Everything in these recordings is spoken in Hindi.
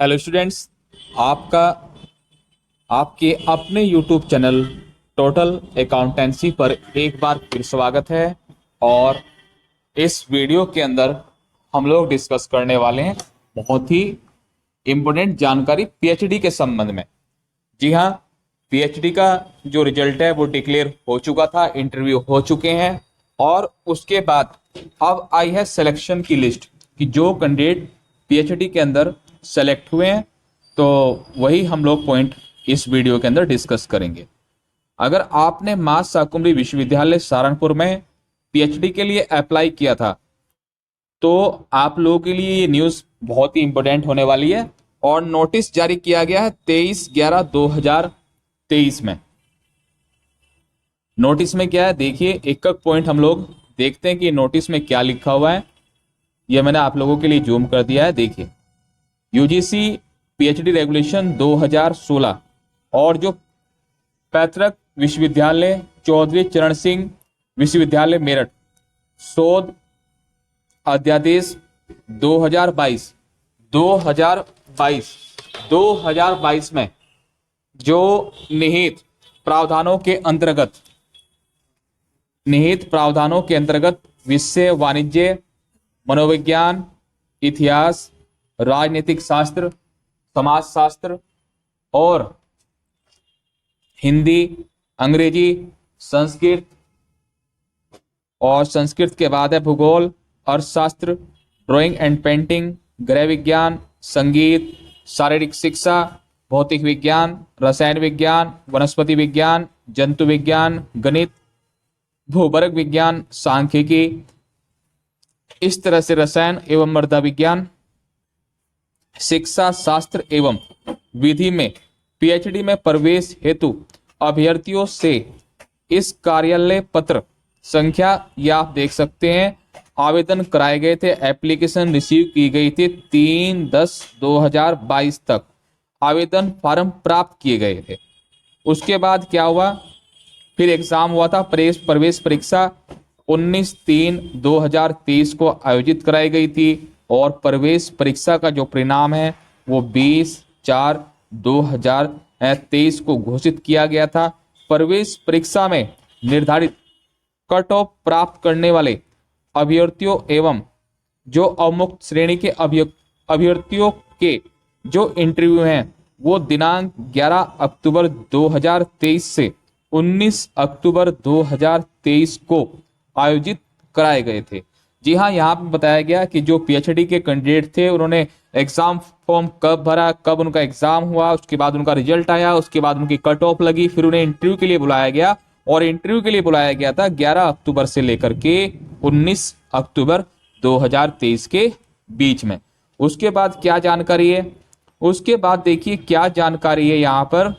हेलो स्टूडेंट्स, आपका आपके अपने यूट्यूब चैनल टोटल अकाउंटेंसी पर एक बार फिर स्वागत है। और इस वीडियो के अंदर हम लोग डिस्कस करने वाले हैं बहुत ही इम्पोर्टेंट जानकारी पीएचडी के संबंध में। जी हाँ, पीएचडी का जो रिजल्ट है वो डिक्लेयर हो चुका था, इंटरव्यू हो चुके हैं और उसके बाद अब आई है सिलेक्शन की लिस्ट कि जो कैंडिडेट पीएचडी के अंदर सेलेक्ट हुए हैं, तो वही हम लोग पॉइंट इस वीडियो के अंदर डिस्कस करेंगे। अगर आपने मां शाकुंभरी विश्वविद्यालय सहारनपुर में पीएचडी के लिए अप्लाई किया था तो आप लोगों के लिए ये न्यूज़ बहुत ही इंपॉर्टेंट होने वाली है। और नोटिस जारी किया गया है 23/11/2023 में। नोटिस में क्या है, देखिए एक एक पॉइंट हम लोग देखते हैं कि नोटिस में क्या लिखा हुआ है। यह मैंने आप लोगों के लिए जूम कर दिया है। देखिए, यूजीसी पीएचडी रेगुलेशन 2016 और जो पैतृक विश्वविद्यालय चौधरी चरण सिंह विश्वविद्यालय मेरठ शोध अध्यादेश 2022 2022 2022 में जो निहित प्रावधानों के अंतर्गत विषय वाणिज्य, मनोविज्ञान, इतिहास, राजनीतिक शास्त्र, समाजशास्त्र और हिंदी, अंग्रेजी, संस्कृत और संस्कृत के बाद है भूगोल, अर्थशास्त्र, ड्राइंग एंड पेंटिंग, गृह विज्ञान, संगीत, शारीरिक शिक्षा, भौतिक विज्ञान, रसायन विज्ञान, वनस्पति विज्ञान, जंतु विज्ञान, गणित, भूवर्ग विज्ञान, सांख्यिकी, इस तरह से रसायन एवं मृदा विज्ञान, शिक्षा शास्त्र एवं विधि में पीएचडी में प्रवेश हेतु अभ्यर्थियों से इस कार्यालय पत्र संख्या ये आप देख सकते हैं, आवेदन कराए गए थे, एप्लीकेशन रिसीव की गई थी 3/10/2022 तक आवेदन फॉर्म प्राप्त किए गए थे। उसके बाद क्या हुआ, फिर एग्जाम हुआ था, प्रवेश परीक्षा 19/3/2023 को आयोजित कराई गई थी और प्रवेश परीक्षा का जो परिणाम है वो 20/4/2023 को घोषित किया गया था। प्रवेश परीक्षा में निर्धारित कट ऑफ प्राप्त करने वाले अभ्यर्थियों एवं जो अवमुक्त श्रेणी के अभ्यर्थियों के जो इंटरव्यू हैं वो दिनांक 11 अक्टूबर 2023 से 19 अक्टूबर 2023 को आयोजित कराए गए थे। जी हाँ, यहाँ पे बताया गया कि जो पीएचडी के कैंडिडेट थे उन्होंने एग्जाम फॉर्म कब भरा, कब उनका एग्जाम हुआ, उसके बाद उनका रिजल्ट आया, उसके बाद उनकी कट ऑफ लगी, फिर उन्हें इंटरव्यू के लिए बुलाया गया और इंटरव्यू के लिए बुलाया गया था 11 अक्टूबर से लेकर के 19 अक्टूबर 2023 के बीच में। उसके बाद क्या जानकारी है, उसके बाद देखिए क्या जानकारी है यहाँ पर,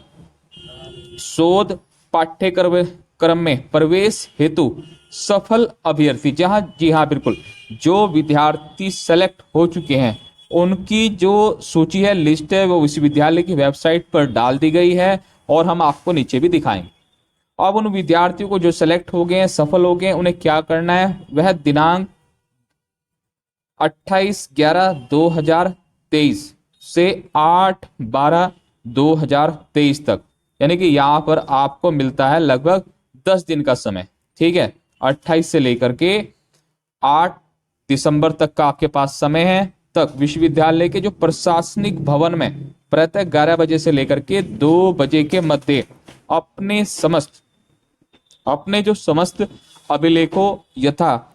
शोध पाठ्यक्रम में प्रवेश हेतु सफल अभ्यर्थी, जहां जी हाँ बिल्कुल, जो विद्यार्थी सेलेक्ट हो चुके हैं उनकी जो सूची है, लिस्ट है, वो विश्वविद्यालय की वेबसाइट पर डाल दी गई है और हम आपको नीचे भी दिखाएंगे। अब उन विद्यार्थियों को जो सेलेक्ट हो गए हैं, सफल हो गए हैं, उन्हें क्या करना है, वह दिनांक 28/11/2023 से 8/12/2023 तक, यानी कि यहाँ पर आपको मिलता है लगभग 10 दिन का समय। ठीक है, 28 से लेकर के 8 दिसंबर तक का आपके पास समय है, तक विश्वविद्यालय के जो प्रशासनिक भवन में प्रातः 11 बजे से लेकर के 2 बजे के मध्य अपने जो समस्त अभिलेखों यथा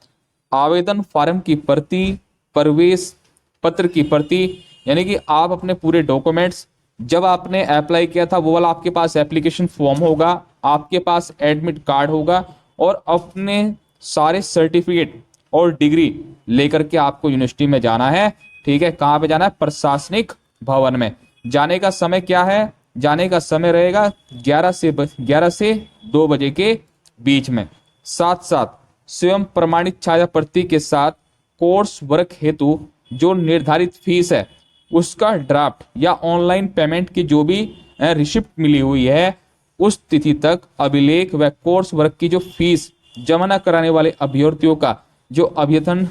आवेदन फॉर्म की प्रति, प्रवेश पत्र की प्रति, यानी कि आप अपने पूरे डॉक्यूमेंट्स, जब आपने अप्लाई किया था वो वाला आपके पास एप्लीकेशन फॉर्म होगा, आपके पास एडमिट कार्ड होगा और अपने सारे सर्टिफिकेट और डिग्री लेकर के आपको यूनिवर्सिटी में जाना है। ठीक है, कहाँ पे जाना है, प्रशासनिक भवन में। जाने का समय क्या है, जाने का समय रहेगा 11 से 2 बजे के बीच में। साथ साथ स्वयं प्रमाणित छाया प्रति के साथ कोर्स वर्क हेतु जो निर्धारित फीस है उसका ड्राफ्ट या ऑनलाइन पेमेंट की जो भी रिसिप्ट मिली हुई है उस तिथि तक अभिलेख व कोर्स वर्क की जो फीस जमा न कराने वाले अभ्यर्थियों का जो आवेदन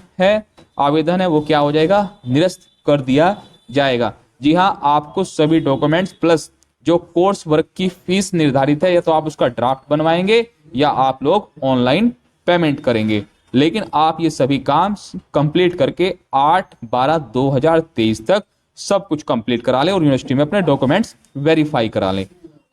है वो क्या हो जाएगा, निरस्त कर दिया जाएगा। जी हाँ, आपको सभी डॉक्यूमेंट्स प्लस जो कोर्स वर्क की फीस निर्धारित है, या तो आप उसका ड्राफ्ट बनवाएंगे या आप लोग ऑनलाइन पेमेंट करेंगे, लेकिन आप ये सभी काम कंप्लीट करके 8/12/2023 तक सब कुछ कंप्लीट करा लें और यूनिवर्सिटी में अपने डॉक्यूमेंट्स वेरीफाई करा लें।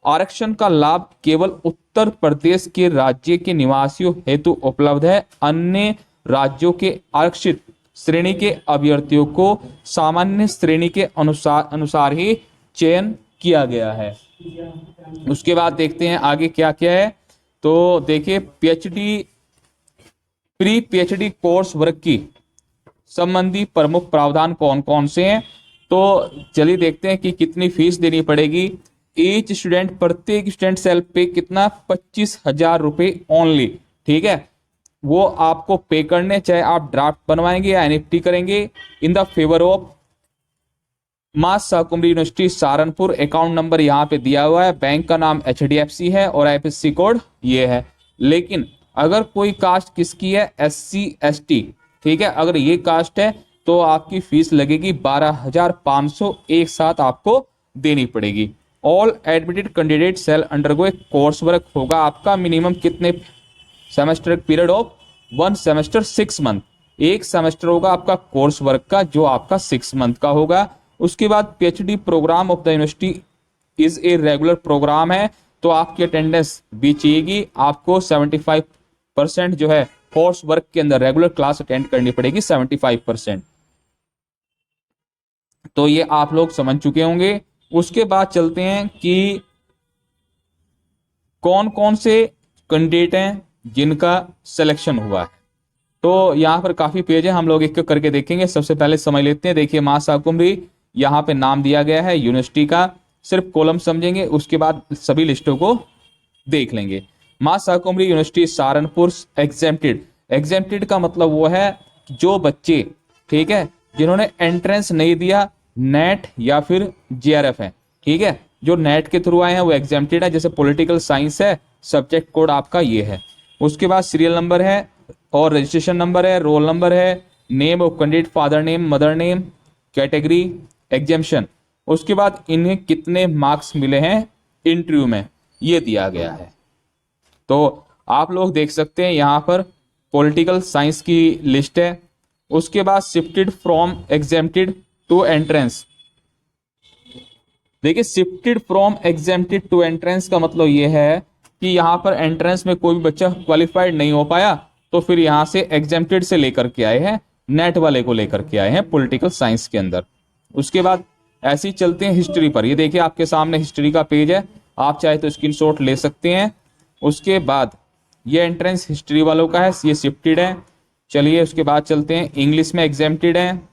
आरक्षण का लाभ केवल उत्तर प्रदेश के राज्य के निवासियों हेतु उपलब्ध है। अन्य राज्यों के आरक्षित श्रेणी के अभ्यर्थियों को सामान्य श्रेणी के अनुसार अनुसार ही चयन किया गया है। उसके बाद देखते हैं आगे क्या क्या है। तो देखिए, PhD pre PhD course work की संबंधी प्रमुख प्रावधान कौन कौन से हैं। तो चलिए देखते हैं कि कितनी फीस देनी पड़ेगी। ईच स्टूडेंट, प्रत्येक स्टूडेंट सेल्फ पे कितना, 25,000 रुपये ओनली। ठीक है, वो आपको पे करने, चाहे आप ड्राफ्ट बनवाएंगे या एनईएफटी करेंगे, इन द फेवर ऑफ मां Shakumbhari university Saharanpur. Account number यहाँ पे दिया हुआ है, बैंक का नाम एचडीएफसी है और आईएफएससी कोड ये है। लेकिन अगर कोई कास्ट किसकी है, एससी एसटी, ठीक है, अगर ये कास्ट है तो आपकी फीस लगेगी 12,500 एक साथ आपको देनी पड़ेगी। All admitted candidate shall undergo एक कोर्स वर्क होगा आपका। मिनिमम कितने semester period of 1 semester 6 month, एक सेमेस्टर होगा आपका कोर्स वर्क का जो आपका 6 मंथ का होगा। उसके बाद PhD program of the university is a regular program है, तो आपकी अटेंडेंस भी चाहिएगी। आपको 75% जो है कोर्स वर्क के अंदर रेगुलर क्लास अटेंड करनी पड़ेगी, 75%। तो ये आप लोग समझ चुके होंगे। उसके बाद चलते हैं कि कौन कौन से कैंडिडेट हैं जिनका सिलेक्शन हुआ है। तो यहाँ पर काफी पेज है, हम लोग एक एक करके देखेंगे। सबसे पहले समझ लेते हैं। देखिए, मां शाकुंभरी, यहाँ पे नाम दिया गया है यूनिवर्सिटी का, सिर्फ कॉलम समझेंगे, उसके बाद सभी लिस्टों को देख लेंगे। मां Shakumbhari university Saharanpur exempted. Exempted का मतलब वो है जो बच्चे, ठीक है, जिन्होंने एंट्रेंस नहीं दिया, नेट या फिर जेआरएफ है, ठीक है, जो नेट के थ्रू आए हैं वो एग्जेम्प्टेड है। जैसे पॉलिटिकल साइंस है, सब्जेक्ट कोड आपका ये है। उसके बाद सीरियल नंबर है और रजिस्ट्रेशन नंबर है, रोल नंबर है, name of candidate, father name, mother name, category, exemption. उसके बाद इन्हें कितने मार्क्स मिले हैं इंटरव्यू में, ये दिया गया है। तो आप लोग देख सकते हैं यहाँ पर पॉलिटिकल साइंस की लिस्ट है। उसके बाद shifted from exempted to entrance. देखिए, shifted from exempted to entrance का मतलब ये है कि यहाँ पर एंट्रेंस में कोई भी बच्चा क्वालिफाइड नहीं हो पाया, तो फिर यहाँ से एग्जेम्प्टेड से लेकर के आए हैं, नेट वाले को लेकर के आए हैं पॉलिटिकल साइंस के अंदर। उसके बाद ऐसे ही चलते हैं हिस्ट्री पर। ये देखिए आपके सामने हिस्ट्री का पेज है, आप चाहे तो स्क्रीनशॉट ले सकते हैं। उसके बाद ये एंट्रेंस हिस्ट्री वालों का है, ये शिफ्टेड है। चलिए उसके बाद चलते हैं, इंग्लिश में एग्जेम्प्टेड है,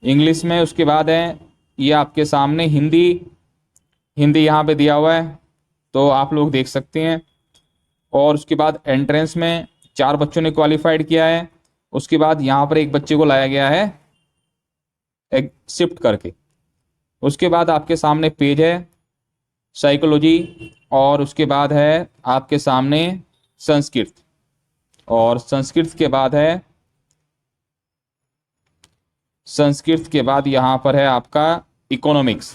इंग्लिश में। उसके बाद है ये आपके सामने हिंदी, हिंदी यहाँ पे दिया हुआ है, तो आप लोग देख सकते हैं। और उसके बाद एंट्रेंस में 4 बच्चों ने क्वालिफाइड किया है। उसके बाद यहाँ पर एक बच्चे को लाया गया है एक शिफ्ट करके। उसके बाद आपके सामने पेज है साइकोलॉजी, और उसके बाद है आपके सामने संस्कृत, और संस्कृत के बाद है, संस्कृत के बाद यहाँ पर है आपका इकोनॉमिक्स,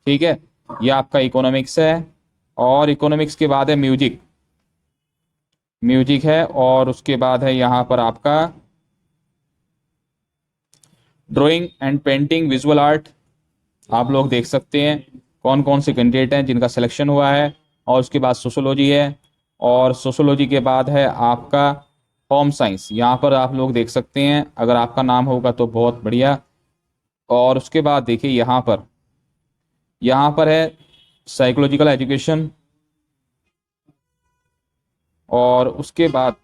ठीक है, ये आपका इकोनॉमिक्स है। और इकोनॉमिक्स के बाद है म्यूजिक, म्यूजिक है। और उसके बाद है यहाँ पर आपका drawing and painting, visual art. आप लोग देख सकते हैं कौन कौन से कैंडिडेट हैं जिनका सिलेक्शन हुआ है। और उसके बाद सोशोलॉजी है, और सोशोलॉजी के बाद है आपका होम साइंस। यहाँ पर आप लोग देख सकते हैं, अगर आपका नाम होगा तो बहुत बढ़िया। और उसके बाद देखिए यहाँ पर है साइकोलॉजिकल एजुकेशन। और उसके बाद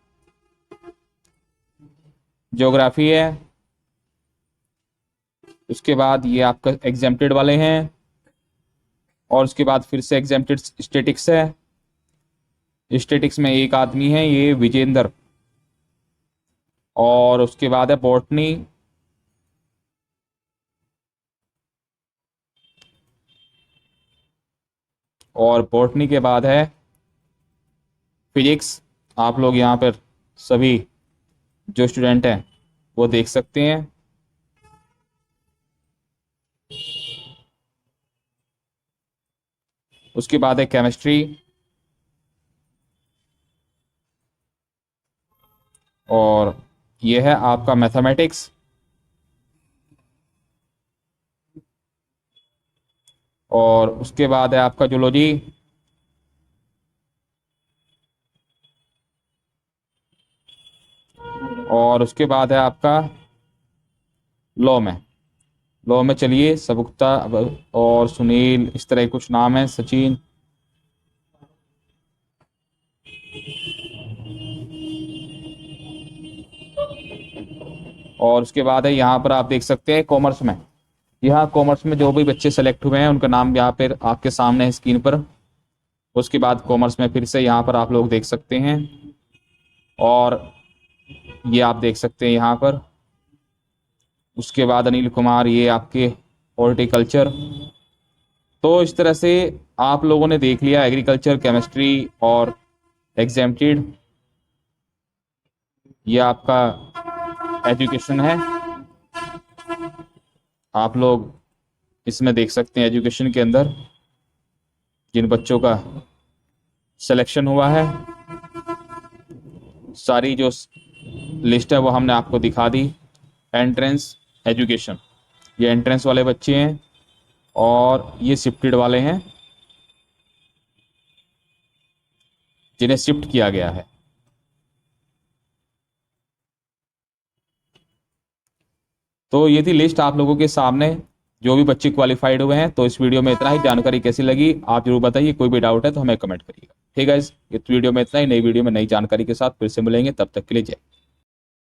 ज्योग्राफी है। उसके बाद ये आपका एग्जेम्प्टेड वाले हैं। और उसके बाद फिर से एग्जेम्प्टेड स्टेटिक्स है। स्टेटिक्स में एक आदमी है, ये विजेंद्र। और उसके बाद है बॉटनी। और बॉटनी के बाद है फिजिक्स। आप लोग यहाँ पर सभी जो स्टूडेंट हैं वो देख सकते हैं। उसके बाद है केमिस्ट्री, और ये है आपका मैथमेटिक्स, और उसके बाद है आपका जूलॉजी, और उसके बाद है आपका लॉ में। लॉ में चलिए सबुक्ता और सुनील, इस तरह के कुछ नाम है, सचिन। और उसके बाद है यहाँ पर आप देख सकते हैं कॉमर्स में। यहाँ कॉमर्स में जो भी बच्चे सेलेक्ट हुए हैं उनका नाम यहाँ पर आपके सामने है स्क्रीन पर। उसके बाद कॉमर्स में फिर से यहाँ पर आप लोग देख सकते हैं, और ये आप देख सकते हैं यहाँ पर। उसके बाद अनिल कुमार, ये आपके हॉर्टिकल्चर। तो इस तरह से आप लोगों ने देख लिया एग्रीकल्चर, केमिस्ट्री और एग्जेम्प्टेड। ये आपका एजुकेशन है, आप लोग इसमें देख सकते हैं एजुकेशन के अंदर जिन बच्चों का सिलेक्शन हुआ है। सारी जो लिस्ट है वो हमने आपको दिखा दी। एंट्रेंस एजुकेशन, ये एंट्रेंस वाले बच्चे हैं, और ये शिफ्टेड वाले हैं जिन्हें शिफ्ट किया गया है। तो ये थी लिस्ट आप लोगों के सामने जो भी बच्चे क्वालिफाइड हुए हैं। तो इस वीडियो में इतना ही। जानकारी कैसी लगी आप जरूर बताइए, कोई भी डाउट है तो हमें कमेंट करिएगा। ठीक है, इस वीडियो में इतना ही। नई वीडियो में नई जानकारी के साथ फिर से मिलेंगे, तब तक के लिए जय।